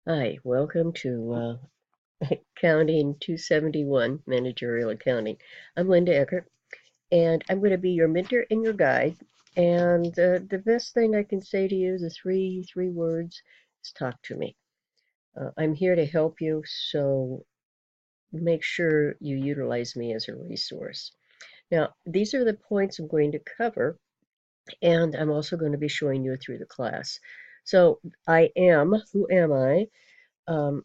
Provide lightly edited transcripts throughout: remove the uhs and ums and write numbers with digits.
Hi, welcome to Accounting 271, Managerial Accounting. I'm Linda Eckert, and I'm going to be your mentor and your guide. And the best thing I can say to you, the three words, is talk to me. I'm here to help you, so make sure you utilize me as a resource. Now, these are the points I'm going to cover, and I'm also going to be showing you through the class. So, who am I? Um,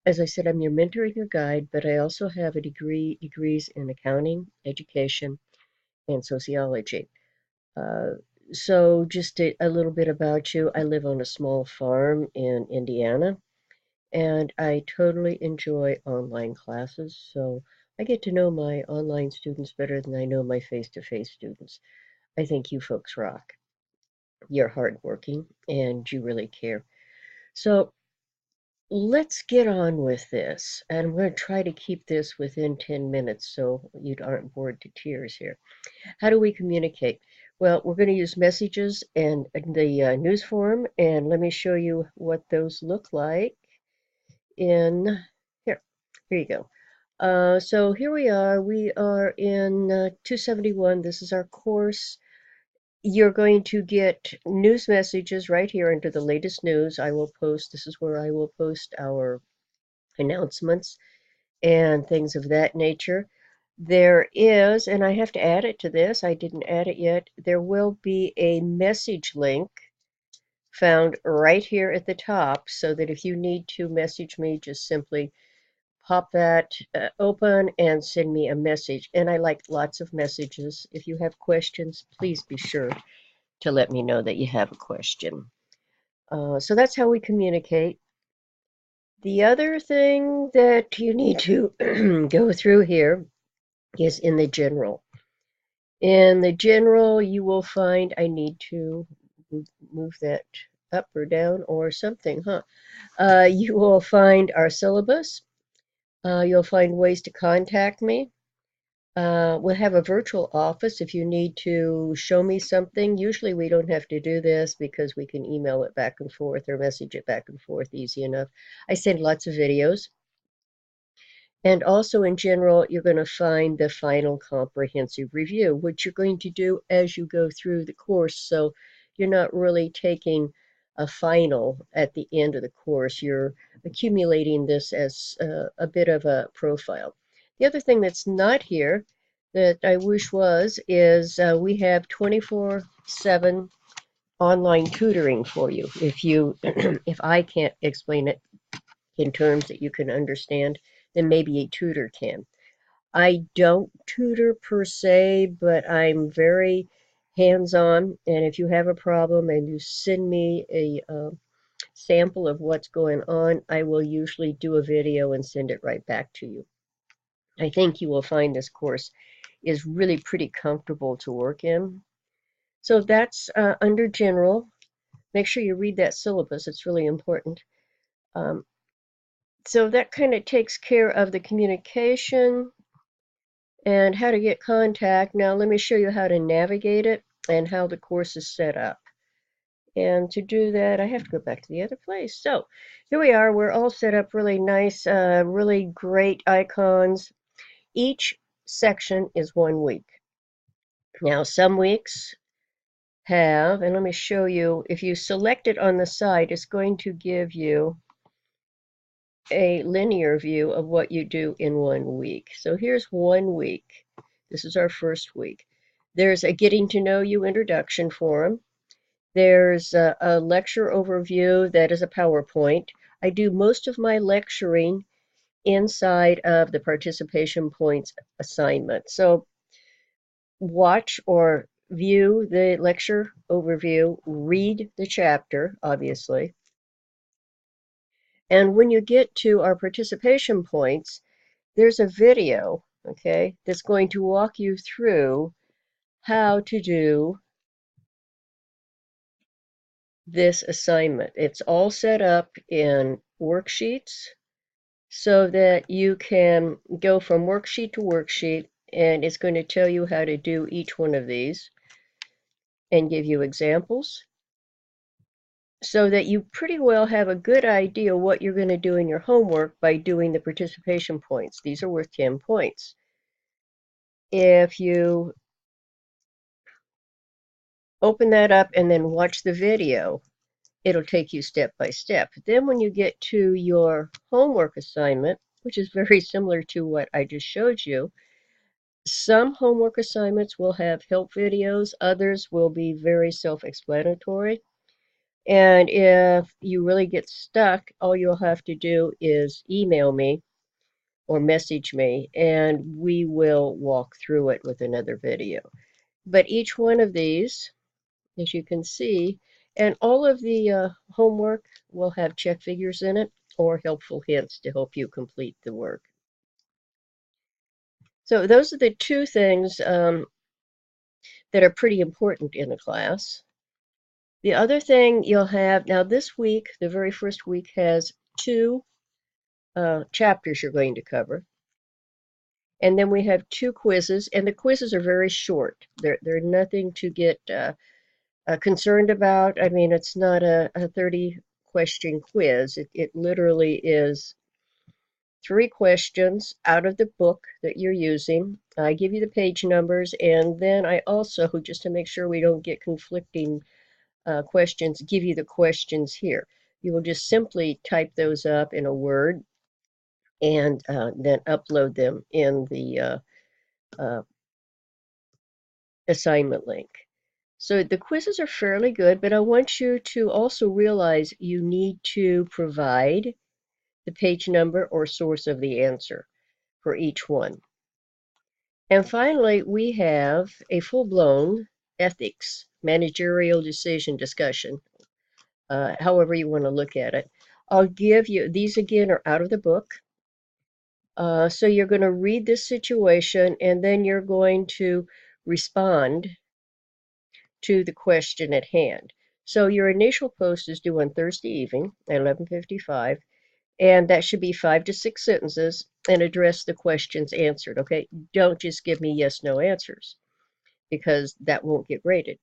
as I said, I'm your mentor and your guide, but I also have degrees in accounting, education, and sociology. Uh, so just a little bit about you. I live on a small farm in Indiana, and I totally enjoy online classes. So I get to know my online students better than I know my face-to-face students. I think you folks rock. You're hardworking and you really care. So let's get on with this. And I'm going to try to keep this within 10 minutes so you aren't bored to tears here. How do we communicate? Well, we're going to use messages and the news forum, and let me show you what those look like in here. Here you go. So here we are. We are in 271. This is our course. You're going to get news messages right here under the latest news. I will post, this is where I will post our announcements and things of that nature. There is, and I have to add it to this, I didn't add it yet, there will be a message link found right here at the top so that if you need to message me, just simply pop that open and send me a message. And I like lots of messages. If you have questions, please be sure to let me know that you have a question. So that's how we communicate. The other thing that you need to go through here is in the general. In the general, you will find I need to move that up or down or something, huh? You will find our syllabus. You'll find ways to contact me. We'll have a virtual office if you need to show me something. Usually we don't have to do this because we can email it back and forth or message it back and forth easy enough. I send lots of videos. And also in general, you're going to find the final comprehensive review, which you're going to do as you go through the course. So you're not really taking a final at the end of the course. You're accumulating this as a bit of a profile. The other thing that's not here that I wish was is we have 24/7 online tutoring for you. If you if I can't explain it in terms that you can understand, then maybe a tutor can. I don't tutor per se, but I'm very hands-on, and if you have a problem and you send me a sample of what's going on, I will usually do a video and send it right back to you. I think you will find this course is really pretty comfortable to work in. So that's under general. Make sure you read that syllabus. It's really important. Um, so that kind of takes care of the communication and how to get contact. Now let me show you how to navigate it and how the course is set up. And to do that, I have to go back to the other place. So here we are. We're all set up really nice, really great icons. Each section is 1 week. Now some weeks have, and let me show you, if you select it on the side, it's going to give you a linear view of what you do in 1 week. So here's 1 week. This is our first week. There's a getting to know you introduction forum. There's a lecture overview that is a PowerPoint. I do most of my lecturing inside of the participation points assignment. So watch or view the lecture overview, read the chapter, obviously. And when you get to our participation points, there's a video, okay, that's going to walk you through how to do this assignment. It's all set up in worksheets so that you can go from worksheet to worksheet, and it's going to tell you how to do each one of these and give you examples so that you pretty well have a good idea what you're going to do in your homework by doing the participation points. These are worth 10 points. If you open that up and then watch the video, it'll take you step by step. Then when you get to your homework assignment, which is very similar to what I just showed you, some homework assignments will have help videos, others will be very self-explanatory. And if you really get stuck, all you'll have to do is email me or message me, and we will walk through it with another video. But each one of these, as you can see, and all of the homework will have check figures in it or helpful hints to help you complete the work. So those are the two things that are pretty important in a class. The other thing you'll have, now this week, the very first week has two chapters you're going to cover. And then we have two quizzes, and the quizzes are very short. They're nothing to get concerned about. I mean, it's not a 30-question quiz. It literally is 3 questions out of the book that you're using. I give you the page numbers, and then I also, just to make sure we don't get conflicting questions, give you the questions here. You will just simply type those up in a Word and then upload them in the uh, assignment link. So the quizzes are fairly good, but I want you to also realize you need to provide the page number or source of the answer for each one. And finally, we have a full-blown ethics, managerial decision discussion, however you want to look at it. I'll give you, these again are out of the book. So you're going to read this situation and then you're going to respond to the question at hand. So your initial post is due on Thursday evening at 11:55, and that should be 5 to 6 sentences and address the questions answered, okay? Don't just give me yes, no answers because that won't get graded.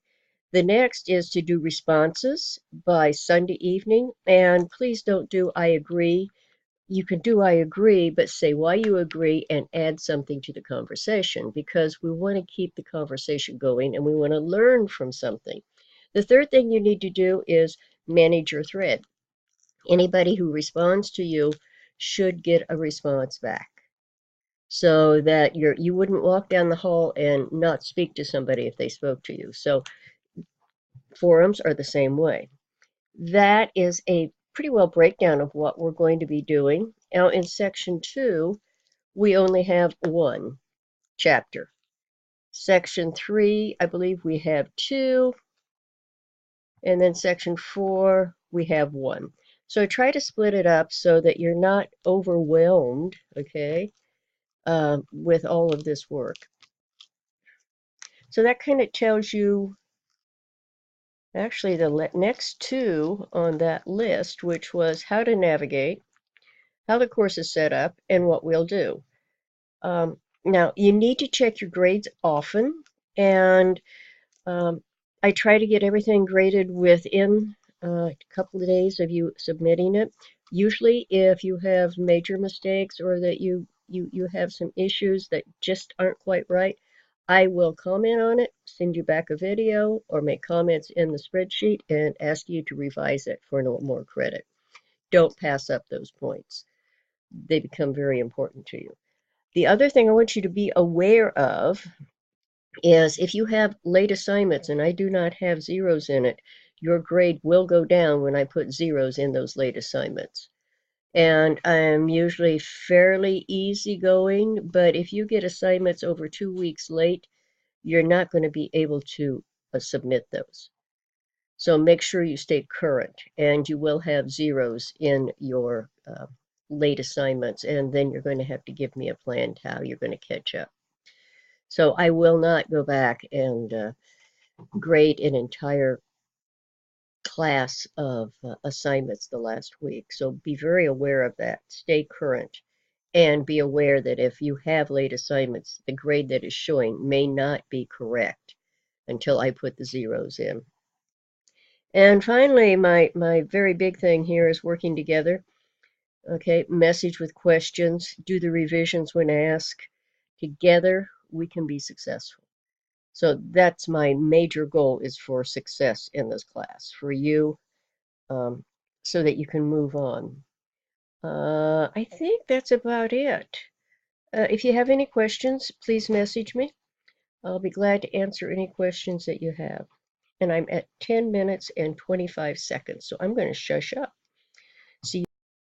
The next is to do responses by Sunday evening, and please don't do I agree. You can do I agree, but say why you agree and add something to the conversation because we want to keep the conversation going and we want to learn from something. The third thing you need to do is manage your thread. Anybody who responds to you should get a response back so that you wouldn't walk down the hall and not speak to somebody if they spoke to you. So forums are the same way. That is a pretty well breakdown of what we're going to be doing. Now in section 2, we only have one chapter. Section 3, I believe we have 2, and then section 4, we have 1. So try to split it up so that you're not overwhelmed, okay, with all of this work. So that kind of tells you, actually, the next two on that list, which was how to navigate, how the course is set up, and what we'll do. Now, you need to check your grades often, and I try to get everything graded within a couple of days of you submitting it. Usually, if you have major mistakes or that you have some issues that just aren't quite right, I will comment on it, send you back a video, or make comments in the spreadsheet and ask you to revise it for no more credit. Don't pass up those points. They become very important to you. The other thing I want you to be aware of is if you have late assignments and I do not have zeros in it, your grade will go down when I put zeros in those late assignments. And I'm usually fairly easygoing, but if you get assignments over 2 weeks late, you're not going to be able to submit those. So make sure you stay current, and you will have zeros in your late assignments, and then you're going to have to give me a plan to how you're going to catch up. So I will not go back and grade an entire class of assignments the last week. So be very aware of that. Stay current and be aware that if you have late assignments, the grade that is showing may not be correct until I put the zeros in. And finally, my very big thing here is working together. Okay, message with questions, do the revisions when asked. Together, we can be successful. So that's my major goal is for success in this class for you, um, so that you can move on. I think that's about it. If you have any questions, please message me. I'll be glad to answer any questions that you have. And I'm at 10 minutes and 25 seconds, so I'm going to shush up.